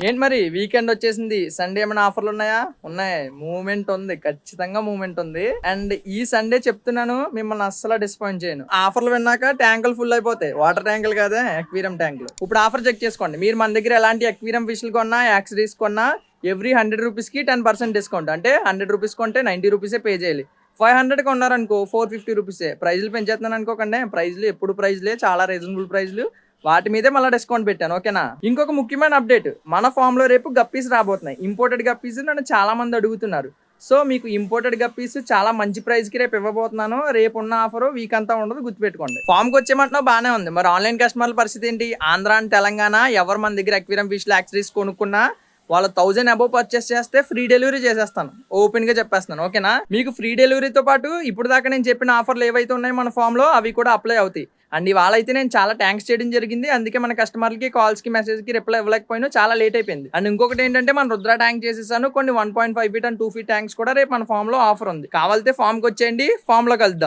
ఏంటి మరి వీకెండ్ వచ్చేసింది. సండే ఏమైనా ఆఫర్లు ఉన్నాయా? ఉన్నాయి. మూవ్‌మెంట్ ఉంది. ఖచ్చితంగా మూవ్‌మెంట్ ఉంది. అండ్ ఈ సండే చెప్తున్నాను, మిమ్మల్ని అస్సలు డిసప్పాయింట్ చేయను. ఆఫర్లు విన్నాక ట్యాంకులు ఫుల్ అయిపోతాయి. వాటర్ ట్యాంకులు కాదా, అక్వేరియం ట్యాంకులు. ఇప్పుడు ఆఫర్ చెక్ చేసుకోండి. మీరు మన దగ్గర ఎలాంటి అక్వేరియం ఫిష్లు కొన్నా, యాక్సరీస్ కొన్నా ఎవ్రీ 100 రూపీస్కి 10% డిస్కౌంట్. అంటే 100 రూపీస్ కొంటే 90 రూపీసే పే చేయాలి. 500 కొన్నారనుకో 450 రూపీసే. ప్రైజ్లు పెంచేస్తున్నాను అనుకోకండి. ప్రైజ్లు ఎప్పుడు ప్రైజ్లే, చాలా రీజనబుల్ ప్రైజ్లు. వాటి మీదే మళ్ళీ డిస్కౌంట్ పెట్టాను. ఓకేనా? ఇంకొక ముఖ్యమైన అప్డేట్, మన ఫామ్ లో రేపు గప్పీస్ రాబోతున్నాయి. ఇంపోర్టెడ్ గప్పీస్ నన్ను చాలా మంది అడుగుతున్నారు. సో మీకు ఇంపోర్టెడ్ గప్పీస్ చాలా మంచి ప్రైస్ కి రేపు ఇవ్వబోతున్నాను. రేపు ఉన్న ఆఫర్ వీక్ అంతా ఉండదు, గుర్తుపెట్టుకోండి. ఫామ్ కి వచ్చేమంటున్నావు, బానే ఉంది. మరి ఆన్లైన్ కస్టమర్ల పరిస్థితి ఏంటి? ఆంధ్ర అండ్ తెలంగాణ ఎవరు మన దగ్గర అక్వేరియం ఫిష్ యాక్సరీస్ కొనుక్కున్నా వాళ్ళు 1000 అబోవ్ పర్చేస్ చేస్తే ఫ్రీ డెలివరీ చేసేస్తాను. ఓపెన్ గా చెప్పేస్తాను. ఓకేనా? మీకు ఫ్రీ డెలివరీతో పాటు ఇప్పుడు దాకా నేను చెప్పిన ఆఫర్లు ఏవైతే ఉన్నాయో మన ఫామ్ లో, అవి కూడా అప్లై అవుతాయి. అండ్ ఇవాళ అయితే నేను చాలా థ్యాంక్స్ చేయడం జరిగింది. అందుకే మన కస్టమర్లకి కాల్స్ కి మెసేజ్ కి రిప్లై ఇవ్వలేకపోయినా, చాలా లేట్ అయిపోయింది. అండ్ ఇంకొకటి ఏంటంటే, మన రుద్ర ట్యాంక్ చేసేసాను. కొన్ని 1.5 ఫీట్ అండ్ 2 ఫీట్ ట్యాంక్స్ కూడా రేపు మన ఫామ్ లో ఆఫర్ ఉంది. కావాలితే ఫామ్ కి వచ్చేయండి, ఫామ్ లో కలుద్దాం.